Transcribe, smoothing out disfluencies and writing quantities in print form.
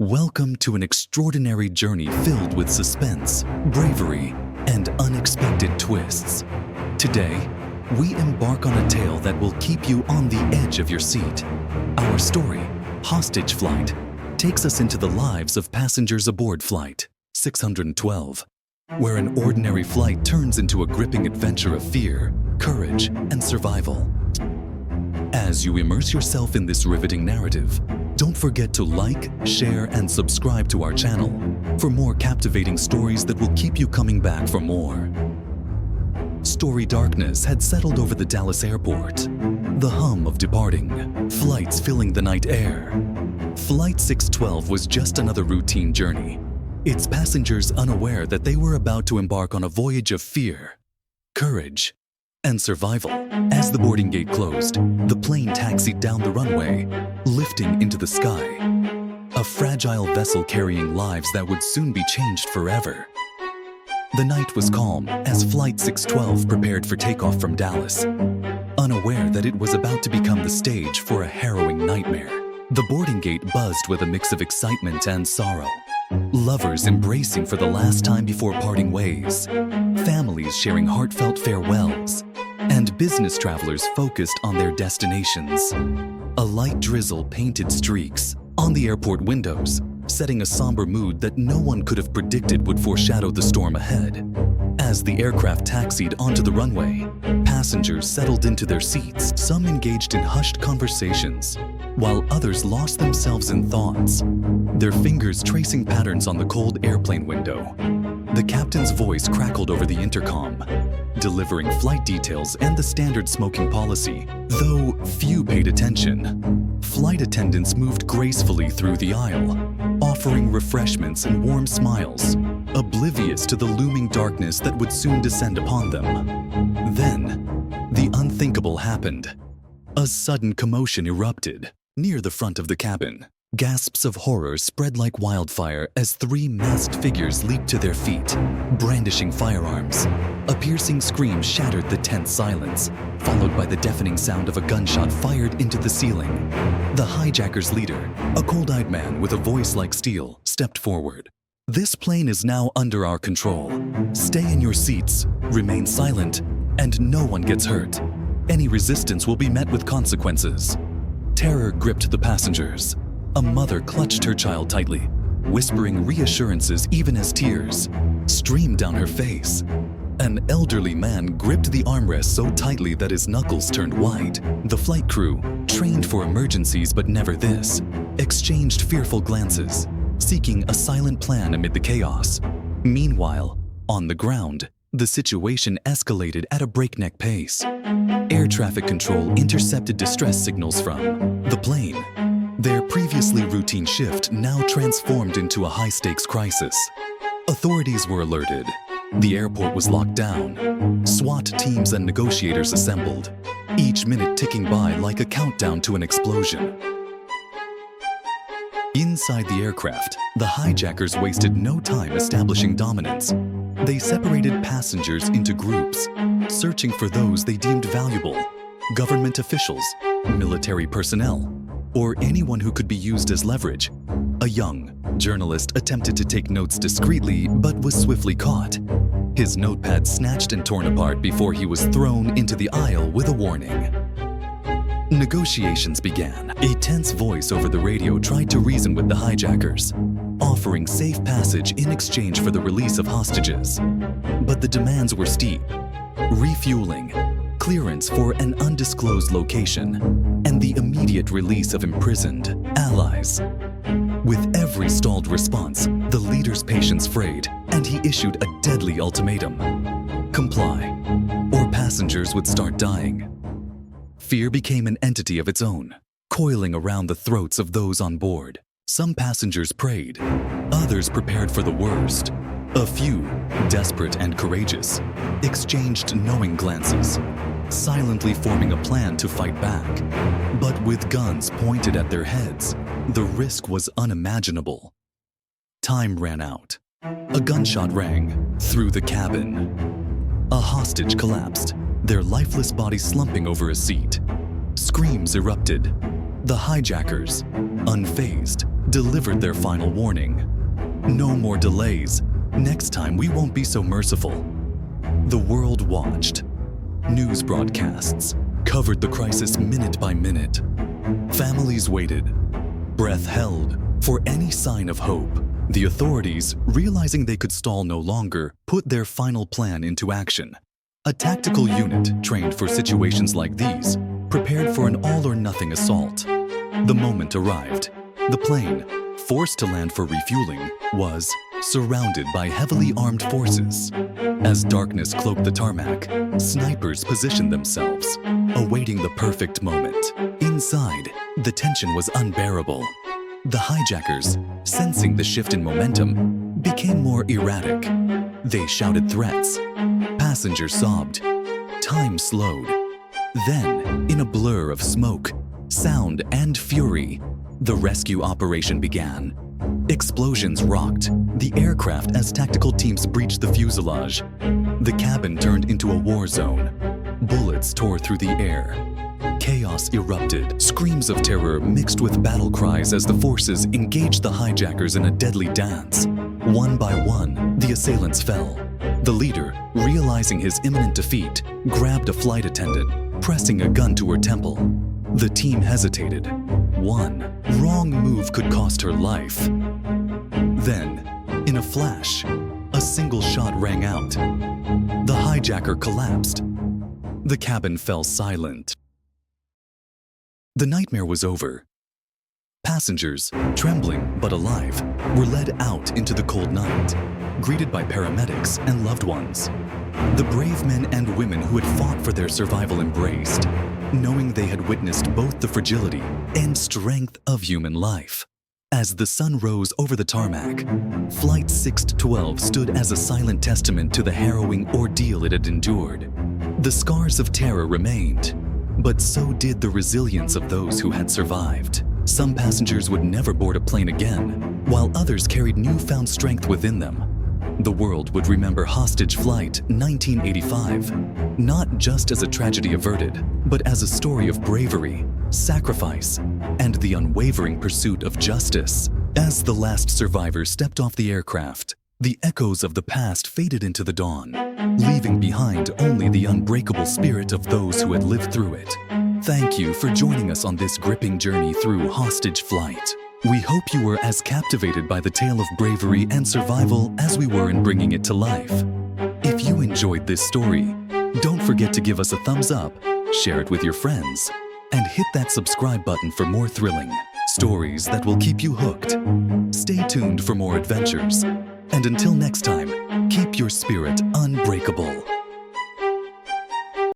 Welcome to an extraordinary journey filled with suspense, bravery, and unexpected twists. Today, we embark on a tale that will keep you on the edge of your seat. Our story, Hostage Flight, takes us into the lives of passengers aboard Flight 612, where an ordinary flight turns into a gripping adventure of fear, courage, and survival. As you immerse yourself in this riveting narrative, don't forget to like, share, and subscribe to our channel for more captivating stories that will keep you coming back for more. Story darkness had settled over the Dallas airport. The hum of departing, flights filling the night air. Flight 612 was just another routine journey, its passengers unaware that they were about to embark on a voyage of fear, courage, and survival. As the boarding gate closed, the plane taxied down the runway, lifting into the sky. A fragile vessel carrying lives that would soon be changed forever. The night was calm as Flight 612 prepared for takeoff from Dallas, unaware that it was about to become the stage for a harrowing nightmare. The boarding gate buzzed with a mix of excitement and sorrow. Lovers embracing for the last time before parting ways, families sharing heartfelt farewells, and business travelers focused on their destinations. A light drizzle painted streaks on the airport windows, setting a somber mood that no one could have predicted would foreshadow the storm ahead. As the aircraft taxied onto the runway, passengers settled into their seats, some engaged in hushed conversations, while others lost themselves in thoughts, their fingers tracing patterns on the cold airplane window. The captain's voice crackled over the intercom, delivering flight details and the standard smoking policy. Though few paid attention, flight attendants moved gracefully through the aisle, offering refreshments and warm smiles, oblivious to the looming darkness that would soon descend upon them. Then, the unthinkable happened. A sudden commotion erupted near the front of the cabin. Gasps of horror spread like wildfire as three masked figures leaped to their feet, brandishing firearms. A piercing scream shattered the tense silence, followed by the deafening sound of a gunshot fired into the ceiling. The hijackers' leader, a cold-eyed man with a voice like steel, stepped forward. "This plane is now under our control. Stay in your seats, remain silent, and no one gets hurt. Any resistance will be met with consequences." Terror gripped the passengers. A mother clutched her child tightly, whispering reassurances even as tears streamed down her face. An elderly man gripped the armrest so tightly that his knuckles turned white. The flight crew, trained for emergencies but never this, exchanged fearful glances, seeking a silent plan amid the chaos. Meanwhile, on the ground, the situation escalated at a breakneck pace. Air traffic control intercepted distress signals from the plane. Their previously routine shift now transformed into a high-stakes crisis. Authorities were alerted. The airport was locked down. SWAT teams and negotiators assembled, each minute ticking by like a countdown to an explosion. Inside the aircraft, the hijackers wasted no time establishing dominance. They separated passengers into groups, searching for those they deemed valuable: government officials, military personnel, or anyone who could be used as leverage. A young journalist attempted to take notes discreetly but was swiftly caught. His notepad snatched and torn apart before he was thrown into the aisle with a warning. Negotiations began. A tense voice over the radio tried to reason with the hijackers, offering safe passage in exchange for the release of hostages. But the demands were steep: refueling, clearance for an undisclosed location, and the immediate release of imprisoned allies. With every stalled response, the leader's patience frayed, and he issued a deadly ultimatum: comply, or passengers would start dying. Fear became an entity of its own, coiling around the throats of those on board. Some passengers prayed, others prepared for the worst. A few, desperate and courageous, exchanged knowing glances, silently forming a plan to fight back. But with guns pointed at their heads, the risk was unimaginable. Time ran out. A gunshot rang through the cabin. A hostage collapsed, their lifeless body slumping over a seat. Screams erupted. The hijackers, unfazed, delivered their final warning. No more delays. Next time we won't be so merciful. The world watched. News broadcasts covered the crisis minute by minute. Families waited, breath held, for any sign of hope. The authorities, realizing they could stall no longer, put their final plan into action. A tactical unit trained for situations like these, prepared for an all-or-nothing assault. The moment arrived. The plane, forced to land for refueling, was surrounded by heavily armed forces. As darkness cloaked the tarmac, snipers positioned themselves, awaiting the perfect moment. Inside, the tension was unbearable. The hijackers, sensing the shift in momentum, became more erratic. They shouted threats. Passengers sobbed. Time slowed. Then, in a blur of smoke, sound, and fury, the rescue operation began. Explosions rocked the aircraft as tactical teams breached the fuselage. The cabin turned into a war zone. Bullets tore through the air. Chaos erupted. Screams of terror mixed with battle cries as the forces engaged the hijackers in a deadly dance. One by one, the assailants fell. The leader, realizing his imminent defeat, grabbed a flight attendant, pressing a gun to her temple. The team hesitated. One wrong move could cost her life. Then, in a flash, a single shot rang out. The hijacker collapsed. The cabin fell silent. The nightmare was over. Passengers, trembling but alive, were led out into the cold night, greeted by paramedics and loved ones. The brave men and women who had fought for their survival embraced, knowing they had witnessed both the fragility and strength of human life. As the sun rose over the tarmac, Flight 612 stood as a silent testament to the harrowing ordeal it had endured. The scars of terror remained, but so did the resilience of those who had survived. Some passengers would never board a plane again, while others carried newfound strength within them. The world would remember Hostage Flight 1985, not just as a tragedy averted, but as a story of bravery, sacrifice, and the unwavering pursuit of justice. As the last survivor stepped off the aircraft, the echoes of the past faded into the dawn, leaving behind only the unbreakable spirit of those who had lived through it. Thank you for joining us on this gripping journey through Hostage Flight. We hope you were as captivated by the tale of bravery and survival as we were in bringing it to life. If you enjoyed this story, don't forget to give us a thumbs up, share it with your friends, and hit that subscribe button for more thrilling stories that will keep you hooked. Stay tuned for more adventures. And until next time, keep your spirit unbreakable.